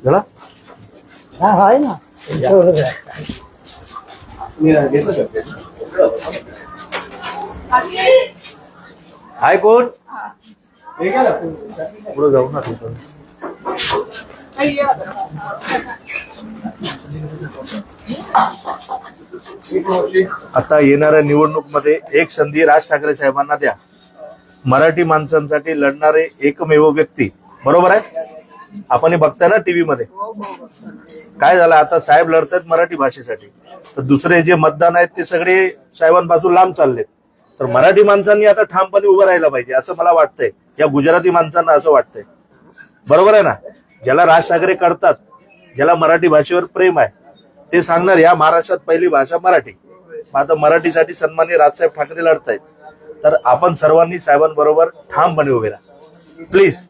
झाला हा आहे ना हाय कोण पुढे जाऊ ना तिथं. आता येणाऱ्या निवडणूक मध्ये एक संधी राज ठाकरे साहेबांना द्या. मराठी माणसांसाठी लढणारे एकमेव व्यक्ती. बरोबर आहे. आपण हे बघताय ना टीव्ही मध्ये. काय झालं आता साहेब लढतात मराठी भाषेसाठी, तर दुसरे जे मतदान आहेत ते सगळे साहेबांपासून लांब चाललेत. तर मराठी माणसांनी आता ठामपणे उभं राहायला पाहिजे असं मला वाटतंय. या गुजराती माणसांना असं वाटतंय. बरोबर आहे ना. ज्याला राज ठाकरे करतात, ज्याला मराठी भाषेवर प्रेम आहे, ते सांगणार या महाराष्ट्रात पहिली भाषा मराठी. आता मराठीसाठी सन्माननीय राजसाहेब ठाकरे लढतायत. तर आपण सर्वांनी साहेबांबरोबर ठामपणे उभे राहा प्लीज.